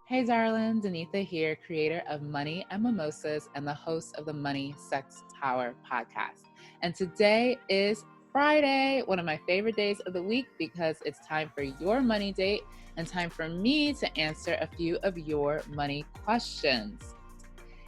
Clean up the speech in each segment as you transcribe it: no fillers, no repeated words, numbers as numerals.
Hey darling, Danetha here, creator of Money Mimosas and the host of the Money, Sex, Power podcast. And today is Friday, one of my favorite days of the week because it's time for your money date and time for me to answer a few of your money questions.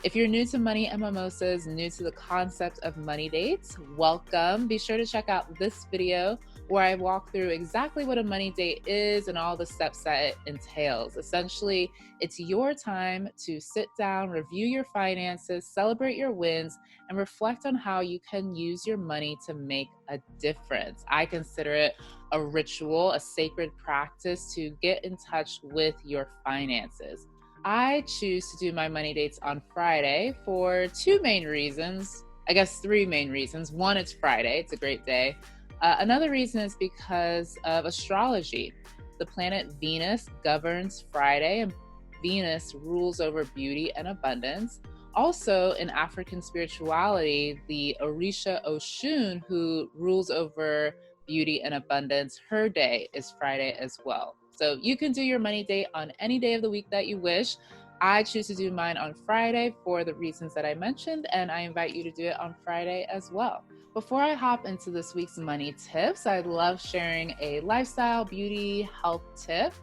If you're new to Money and Mimosas, new to the concept of money dates, welcome. Be sure to check out this video where I walk through exactly what a money date is and all the steps that it entails. Essentially, it's your time to sit down, review your finances, celebrate your wins, and reflect on how you can use your money to make a difference. I consider it a ritual, a sacred practice to get in touch with your finances. I choose to do my money dates on Friday for two main reasons. I guess three main reasons. One, it's Friday. It's a great day. Another reason is because of astrology. The planet Venus governs Friday, and Venus rules over beauty and abundance. Also, in African spirituality, the Orisha Oshun, who rules over beauty and abundance, her day is Friday as well. So you can do your money date on any day of the week that you wish. I choose to do mine on Friday for the reasons that I mentioned, and I invite you to do it on Friday as well. Before I hop into this week's money tips, I love sharing a lifestyle, beauty, health tip.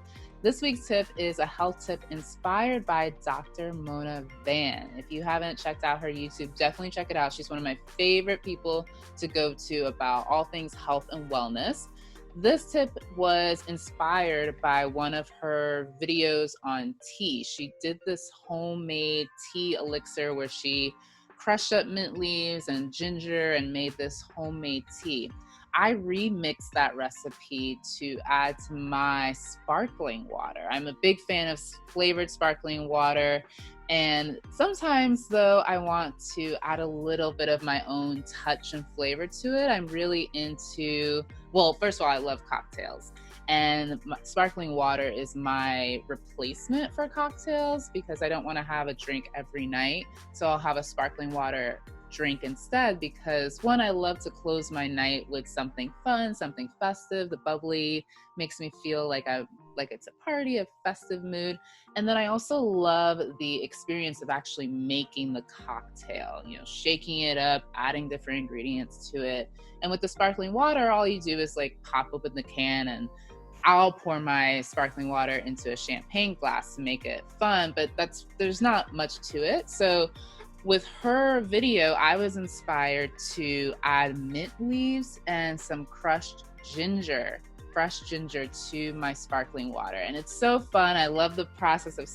This week's tip is a health tip inspired by Dr. Mona Van. If you haven't checked out her YouTube, definitely check it out. She's one of my favorite people to go to about all things health and wellness. This tip was inspired by one of her videos on tea. She did this homemade tea elixir where she crushed up mint leaves and ginger and made this homemade tea. I remixed that recipe to add to my sparkling water. I'm a big fan of flavored sparkling water. And sometimes, though, I want to add a little bit of my own touch and flavor to it. I'm really into, well, first of all, I love cocktails. And sparkling water is my replacement for cocktails because I don't want to have a drink every night. So I'll have a sparkling water drink instead because one, I love to close my night with something fun, something festive. The bubbly makes me feel like it's a party, a festive mood. And then I also love the experience of actually making the cocktail, shaking it up, adding different ingredients to it. And with the sparkling water, all you do is like pop open the can, and I'll pour my sparkling water into a champagne glass to make it fun, but there's not much to it. So with her video, I was inspired to add mint leaves and some crushed ginger, fresh ginger to my sparkling water. And it's so fun. I love the process of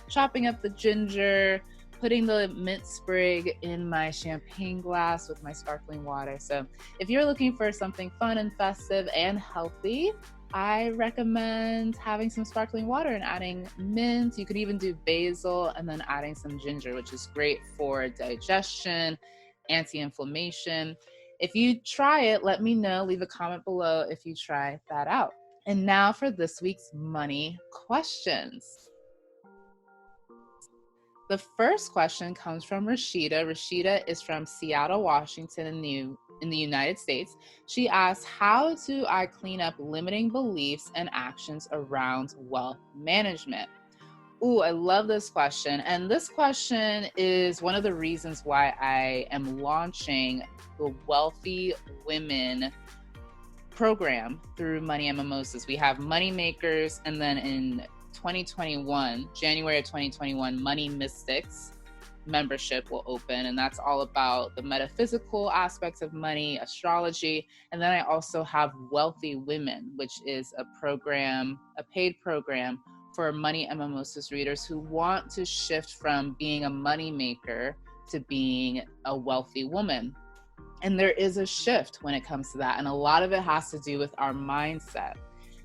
chopping up the ginger, putting the mint sprig in my champagne glass with my sparkling water. So if you're looking for something fun and festive and healthy, I recommend having some sparkling water and adding mint. You could even do basil and then adding some ginger, which is great for digestion, anti-inflammation. If you try it, let me know. Leave a comment below if you try that out. And now for this week's money questions. The first question comes from Rashida. Rashida is from Seattle, Washington in the United States. She asks, how do I clean up limiting beliefs and actions around wealth management? Ooh, I love this question. And this question is one of the reasons why I am launching the Wealthy Women program through Money and Mimosas. We have Money Makers, and then in 2021, January of 2021, Money Mystics membership will open, and that's all about the metaphysical aspects of money, astrology. And then I also have Wealthy Women, which is a program, a paid program for Money and Mimosas readers who want to shift from being a money maker to being a wealthy woman. And there is a shift when it comes to that, and a lot of it has to do with our mindset.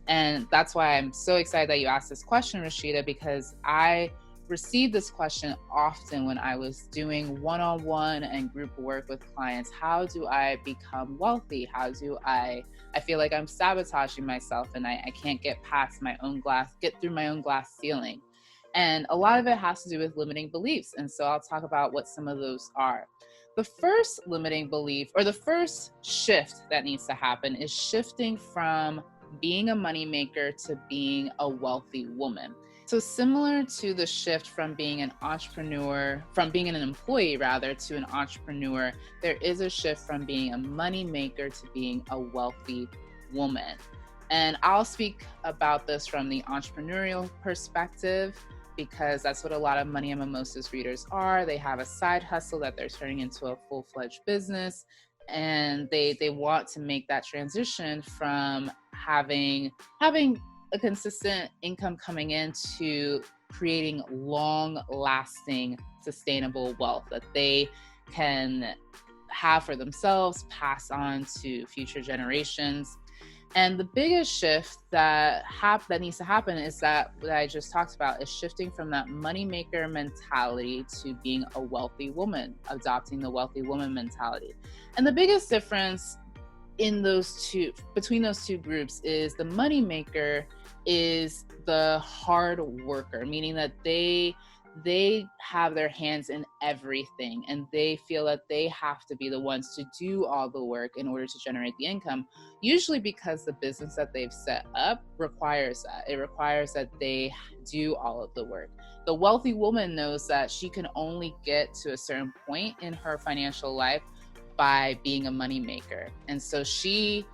And that's why I'm so excited that you asked this question, Rashida, because I received this question often when I was doing one-on-one and group work with clients. How do I become wealthy? How do I feel like I'm sabotaging myself and I can't get through my own glass ceiling. And a lot of it has to do with limiting beliefs. And so I'll talk about what some of those are. The first limiting belief, or the first shift that needs to happen, is shifting from being a moneymaker to being a wealthy woman. So similar to the shift from being an employee rather, to an entrepreneur, there is a shift from being a money maker to being a wealthy woman. And I'll speak about this from the entrepreneurial perspective because that's what a lot of Money and Mimosas readers are. They have a side hustle that they're turning into a full-fledged business, and they want to make that transition from having a consistent income coming in to creating long-lasting, sustainable wealth that they can have for themselves, pass on to future generations. And the biggest shift that needs to happen is that what I just talked about is shifting from that moneymaker mentality to being a wealthy woman, adopting the wealthy woman mentality. And the biggest difference between those two groups is the money maker is the hard worker, meaning that they have their hands in everything and they feel that they have to be the ones to do all the work in order to generate the income, usually because the business that they've set up requires that. It requires that they do all of the work. The wealthy woman knows that she can only get to a certain point in her financial life by being a money maker. And so she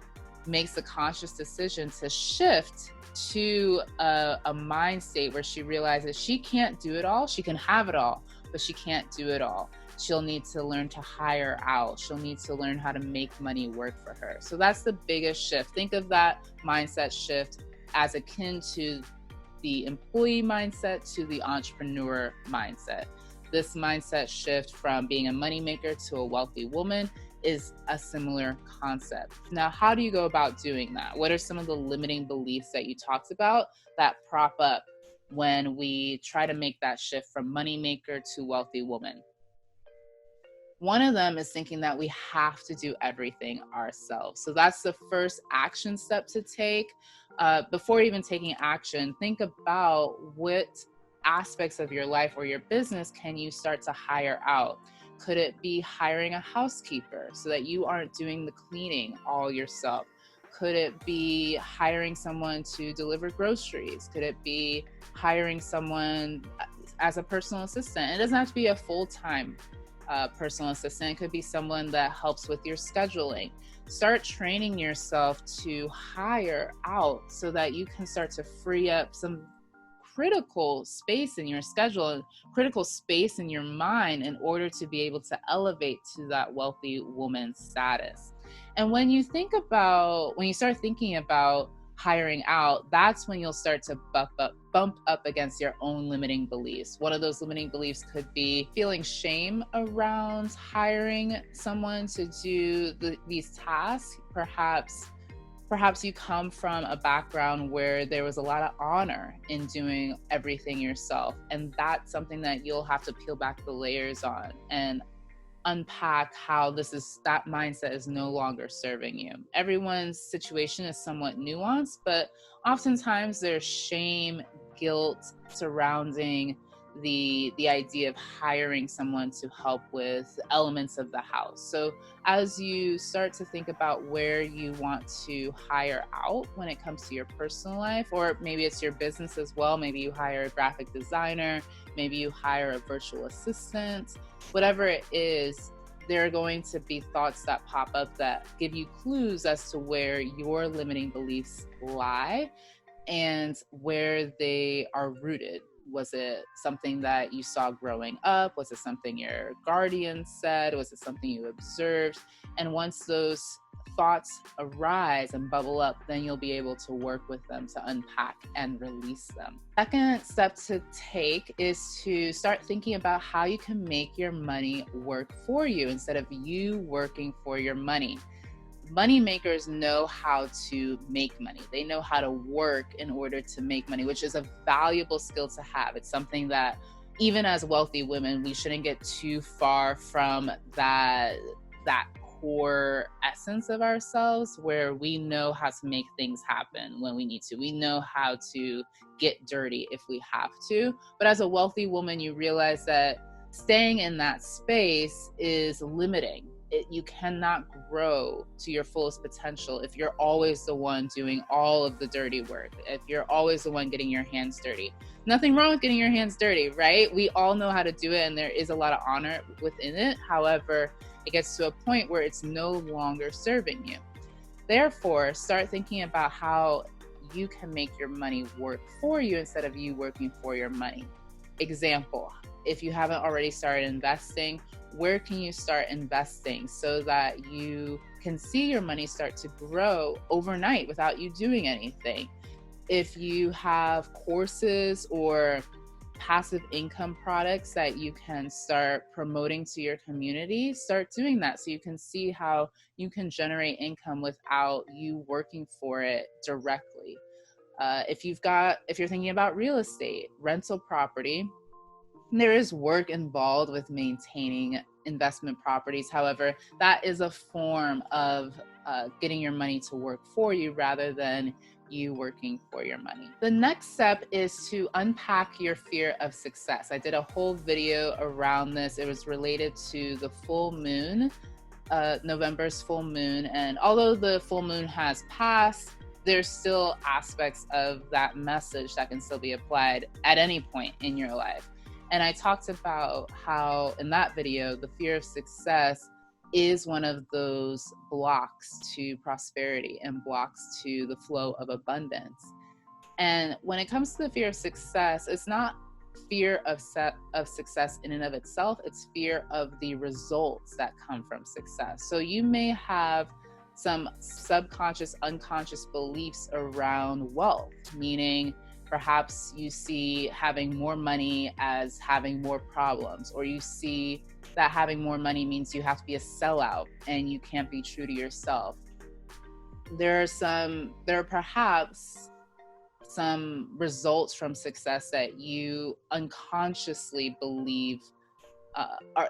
makes the conscious decision to shift to a mind state where she realizes she can't do it all. She can have it all, but she can't do it all. She'll need to learn to hire out. She'll need to learn how to make money work for her. So that's the biggest shift. Think of that mindset shift as akin to the employee mindset to the entrepreneur mindset. This mindset shift from being a moneymaker to a wealthy woman is a similar concept. Now, how do you go about doing that? What are some of the limiting beliefs that you talked about that prop up when we try to make that shift from moneymaker to wealthy woman? One of them is thinking that we have to do everything ourselves. So that's the first action step to take. Before even taking action, think about what aspects of your life or your business can you start to hire out. Could it be hiring a housekeeper so that you aren't doing the cleaning all yourself? Could it be hiring someone to deliver groceries? Could it be hiring someone as a personal assistant? It doesn't have to be a full-time personal assistant. It could be someone that helps with your scheduling. Start training yourself to hire out so that you can start to free up some critical space in your schedule and critical space in your mind in order to be able to elevate to that wealthy woman status. And when you start thinking about hiring out, that's when you'll start to bump up against your own limiting beliefs. One of those limiting beliefs could be feeling shame around hiring someone to do these tasks. Perhaps you come from a background where there was a lot of honor in doing everything yourself. And that's something that you'll have to peel back the layers on and unpack how that mindset is no longer serving you. Everyone's situation is somewhat nuanced, but oftentimes there's shame, guilt surrounding the idea of hiring someone to help with elements of the house. So as you start to think about where you want to hire out when it comes to your personal life, or maybe it's your business as well, maybe you hire a graphic designer, maybe you hire a virtual assistant, whatever it is, there are going to be thoughts that pop up that give you clues as to where your limiting beliefs lie and where they are rooted. Was it something that you saw growing up? Was it something your guardian said? Was it something you observed? And once those thoughts arise and bubble up, then you'll be able to work with them to unpack and release them. Second step to take is to start thinking about how you can make your money work for you instead of you working for your money. Money makers know how to make money. They know how to work in order to make money, which is a valuable skill to have. It's something that even as wealthy women, we shouldn't get too far from that core essence of ourselves where we know how to make things happen when we need to. We know how to get dirty if we have to. But as a wealthy woman, you realize that staying in that space is limiting. you cannot grow to your fullest potential if you're always the one doing all of the dirty work, if you're always the one getting your hands dirty. Nothing wrong with getting your hands dirty, right? We all know how to do it, and there is a lot of honor within it. However, it gets to a point where it's no longer serving you. Therefore, start thinking about how you can make your money work for you instead of you working for your money. Example, if you haven't already started investing, where can you start investing so that you can see your money start to grow overnight without you doing anything? If you have courses or passive income products that you can start promoting to your community, start doing that so you can see how you can generate income without you working for it directly. If you're thinking about real estate, rental property, there is work involved with maintaining investment properties. However, that is a form of getting your money to work for you rather than you working for your money. The next step is to unpack your fear of success. I did a whole video around this. It was related to the full moon, November's full moon. And although the full moon has passed, there's still aspects of that message that can still be applied at any point in your life. And I talked about how in that video, the fear of success is one of those blocks to prosperity and blocks to the flow of abundance. And when it comes to the fear of success, it's not fear of success in and of itself, it's fear of the results that come from success. So you may have some subconscious, unconscious beliefs around wealth, meaning perhaps you see having more money as having more problems, or you see that having more money means you have to be a sellout and you can't be true to yourself. There are perhaps some results from success that you unconsciously believe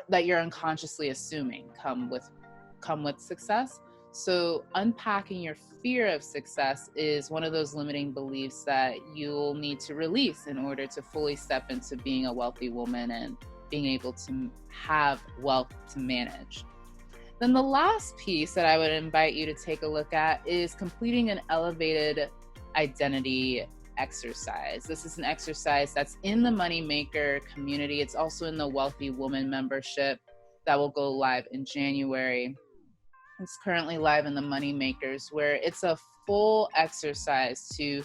that you're unconsciously assuming come with success. So unpacking your fear of success is one of those limiting beliefs that you'll need to release in order to fully step into being a wealthy woman and being able to have wealth to manage. Then the last piece that I would invite you to take a look at is completing an elevated identity exercise. This is an exercise that's in the Moneymaker community. It's also in the Wealthy Woman membership that will go live in January. It's currently live in the Moneymakers, where it's a full exercise to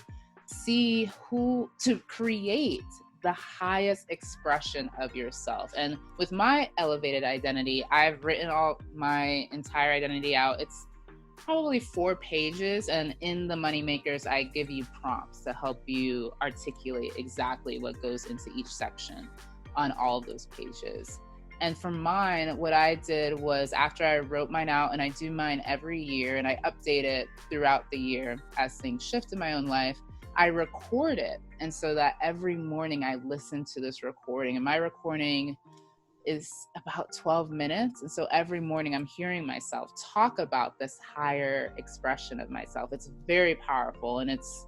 create the highest expression of yourself. And with my elevated identity, I've written all my entire identity out. It's probably 4 pages. And in the Moneymakers, I give you prompts to help you articulate exactly what goes into each section on all of those pages. And for mine, what I did was after I wrote mine out, and I do mine every year and I update it throughout the year as things shift in my own life, I record it. And so that every morning I listen to this recording, and my recording is about 12 minutes. And so every morning I'm hearing myself talk about this higher expression of myself. It's very powerful, and it's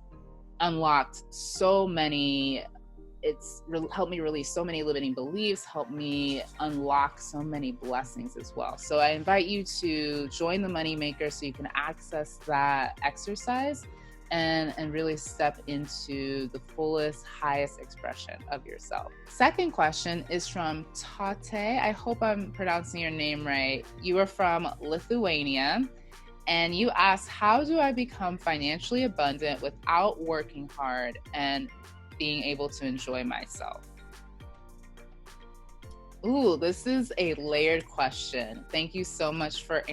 unlocked so many. It's helped me release so many limiting beliefs, helped me unlock so many blessings as well. So I invite you to join the Moneymaker so you can access that exercise and really step into the fullest, highest expression of yourself. Second question is from Tate. I hope I'm pronouncing your name right. You are from Lithuania, and you asked, how do I become financially abundant without working hard and being able to enjoy myself? Ooh, this is a layered question. Thank you so much for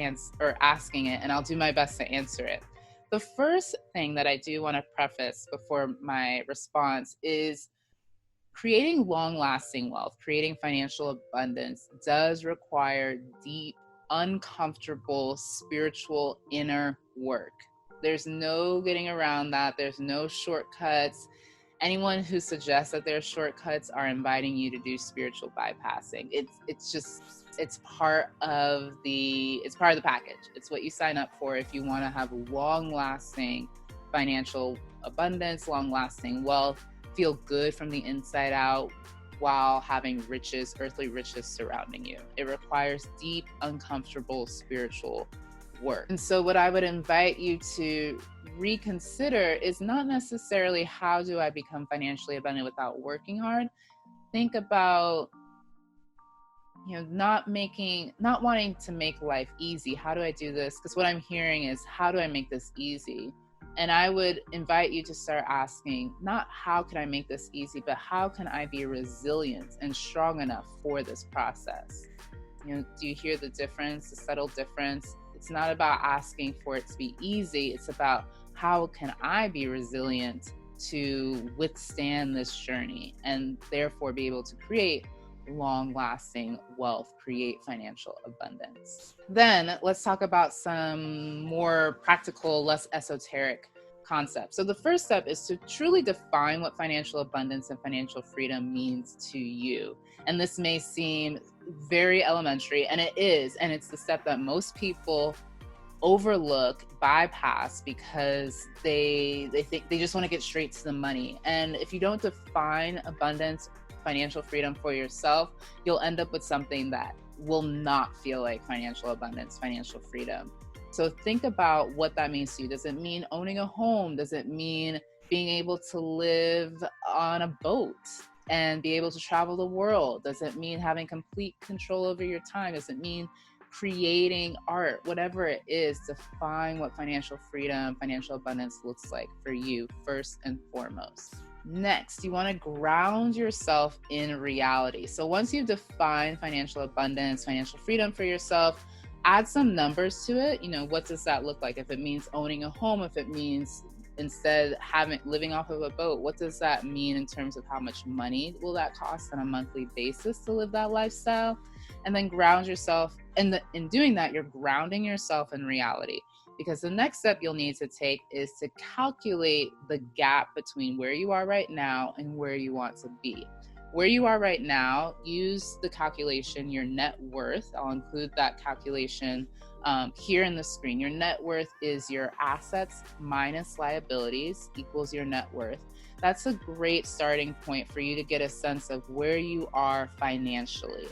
asking it, and I'll do my best to answer it. The first thing that I do want to preface before my response is creating long-lasting wealth, creating financial abundance does require deep, uncomfortable, spiritual inner work. There's no getting around that. There's no shortcuts. Anyone who suggests that there's shortcuts are inviting you to do spiritual bypassing. It's part of the package. It's what you sign up for if you want to have long-lasting financial abundance, long-lasting wealth, feel good from the inside out, while having riches, earthly riches surrounding you. It requires deep, uncomfortable spiritual work. And so what I would invite you to reconsider is not necessarily how do I become financially abundant without working hard. Think about not wanting to make life easy. How do I do this? Because what I'm hearing is, how do I make this easy? And I would invite you to start asking, not how can I make this easy, but how can I be resilient and strong enough for this process? Do you hear the difference, the subtle difference? It's not about asking for it to be easy. It's about how can I be resilient to withstand this journey and therefore be able to create long-lasting wealth, create financial abundance. Then let's talk about some more practical, less esoteric concepts. So the first step is to truly define what financial abundance and financial freedom means to you. And this may seem very elementary, and it is, and it's the step that most people overlook, bypass, because they think they just want to get straight to the money. And if you don't define abundance, financial freedom for yourself, you'll end up with something that will not feel like financial abundance, financial freedom. So think about what that means to you. Does it mean owning a home? Does it mean being able to live on a boat and be able to travel the world? Does it mean having complete control over your time? Does it mean creating art? Whatever it is, define what financial freedom, financial abundance looks like for you first and foremost. Next, you want to ground yourself in reality. So once you've defined financial abundance, financial freedom for yourself, add some numbers to it. What does that look like? If it means owning a home, if it means instead living off of a boat, what does that mean in terms of how much money will that cost on a monthly basis to live that lifestyle? And then ground yourself. And in doing that, you're grounding yourself in reality. Because the next step you'll need to take is to calculate the gap between where you are right now and where you want to be. Where you are right now, use the calculation, your net worth. I'll include that calculation here in the screen. Your net worth is your assets minus liabilities equals your net worth. That's a great starting point for you to get a sense of where you are financially.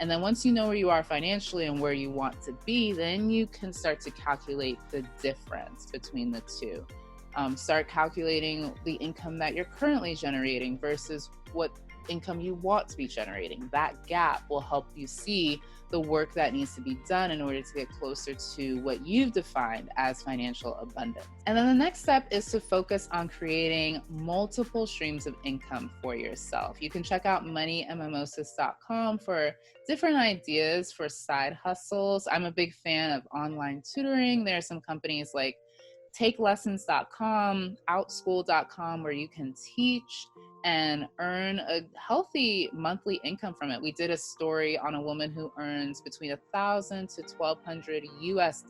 And then once you know where you are financially and where you want to be, then you can start to calculate the difference between the two. Start calculating the income that you're currently generating versus what income you want to be generating. That gap will help you see the work that needs to be done in order to get closer to what you've defined as financial abundance. And then the next step is to focus on creating multiple streams of income for yourself. You can check out moneymimosas.com for different ideas for side hustles. I'm a big fan of online tutoring. There are some companies like takelessons.com, outschool.com, where you can teach and earn a healthy monthly income from it. We did a story on a woman who earns between $1,000 to $1,200 US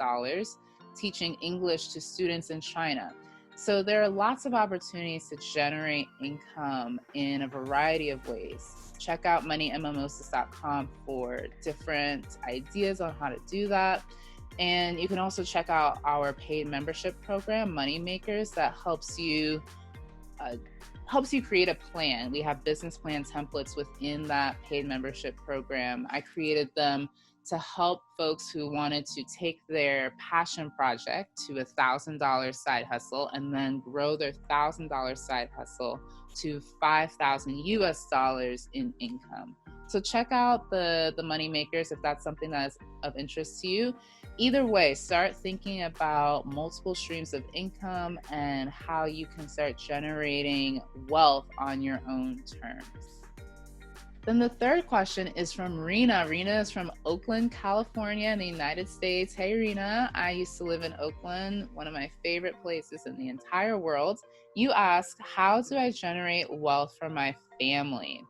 teaching English to students in China. So there are lots of opportunities to generate income in a variety of ways. Check out moneymimosas.com for different ideas on how to do that. And you can also check out our paid membership program, Money Makers, that helps you create a plan. We have business plan templates within that paid membership program. I created them to help folks who wanted to take their passion project to $1,000 side hustle and then grow their $1,000 side hustle to $5,000 US in income. So check out the Money Makers if that's something that's of interest to you. Either way, start thinking about multiple streams of income and how you can start generating wealth on your own terms. Then the third question is from Rena. Rena is from Oakland, California in the United States. Hey, Rena. I used to live in Oakland, one of my favorite places in the entire world. You ask, how do I generate wealth for my family?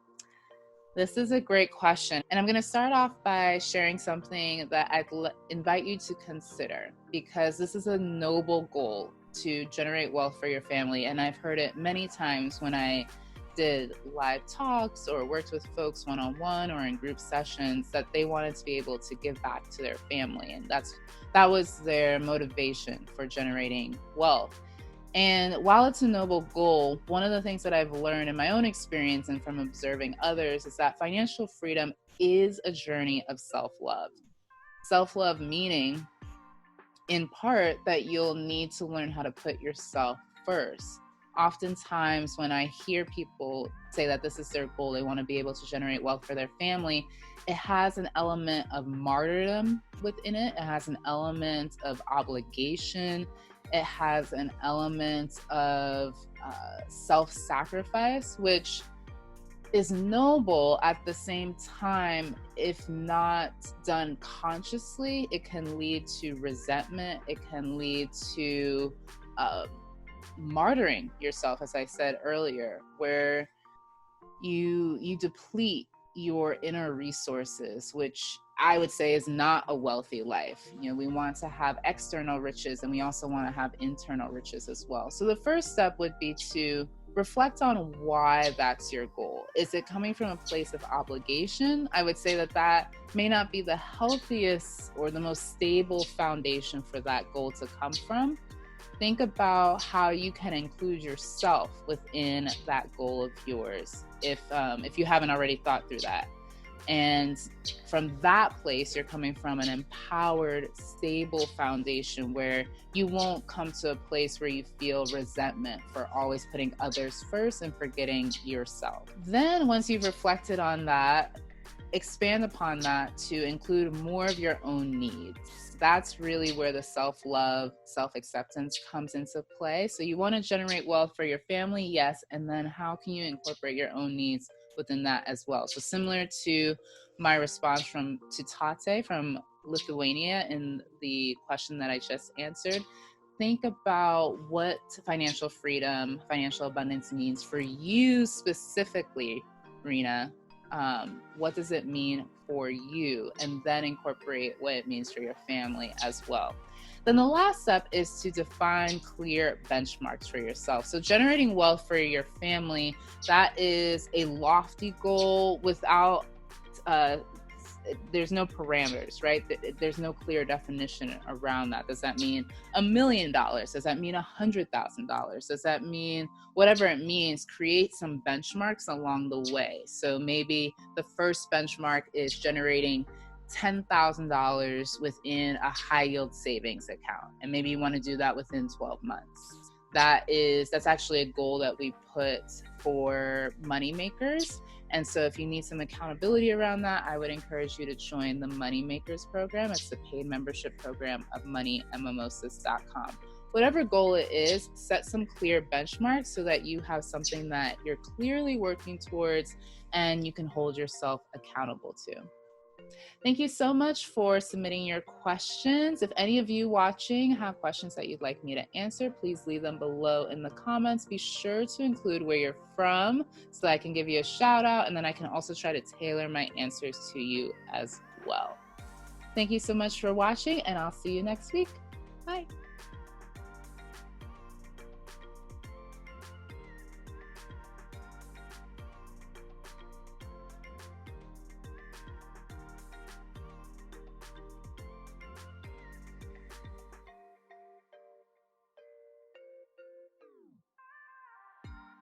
This is a great question. And I'm going to start off by sharing something that I'd invite you to consider, because this is a noble goal to generate wealth for your family. And I've heard it many times when I did live talks or worked with folks one-on-one or in group sessions, that they wanted to be able to give back to their family. And that was their motivation for generating wealth. And while it's a noble goal, one of the things that I've learned in my own experience and from observing others is that financial freedom is a journey of self-love. Self-love meaning, in part, that you'll need to learn how to put yourself first. Oftentimes, when I hear people say that this is their goal, they want to be able to generate wealth for their family, it has an element of martyrdom within it. It has an element of obligation. It has an element of self-sacrifice, which is noble. At the same time, if not done consciously, it can lead to resentment. It can lead to martyring yourself, as I said earlier, where you deplete your inner resources, which I would say is not a wealthy life. We want to have external riches, and we also want to have internal riches as well. So the first step would be to reflect on why that's your goal. Is it coming from a place of obligation? I would say that may not be the healthiest or the most stable foundation for that goal to come from. Think about how you can include yourself within that goal of yours, if you haven't already thought through that. And from that place, you're coming from an empowered, stable foundation where you won't come to a place where you feel resentment for always putting others first and forgetting yourself. Then once you've reflected on that, expand upon that to include more of your own needs. That's really where the self-love, self-acceptance comes into play. So you want to generate wealth for your family, yes, and then how can you incorporate your own needs within that as well? So similar to my response to Tate from Lithuania in the question that I just answered, think about what financial freedom, financial abundance means for you specifically, Rena. What does it mean for you? And then incorporate what it means for your family as well. Then the last step is to define clear benchmarks for yourself. So generating wealth for your family, that is a lofty goal without, there's no parameters, right? There's no clear definition around that. Does that mean $1 million? Does that mean $100,000? Does that mean whatever it means? Create some benchmarks along the way. So maybe the first benchmark is generating $10,000 within a high yield savings account. And maybe you want to do that within 12 months. That's actually a goal that we put for money makers. And so if you need some accountability around that, I would encourage you to join the Money Makers program. It's the paid membership program of moneymimosas.com. Whatever goal it is, set some clear benchmarks so that you have something that you're clearly working towards and you can hold yourself accountable to. Thank you so much for submitting your questions. If any of you watching have questions that you'd like me to answer, please leave them below in the comments. Be sure to include where you're from so that I can give you a shout out, and then I can also try to tailor my answers to you as well. Thank you so much for watching, and I'll see you next week. Bye.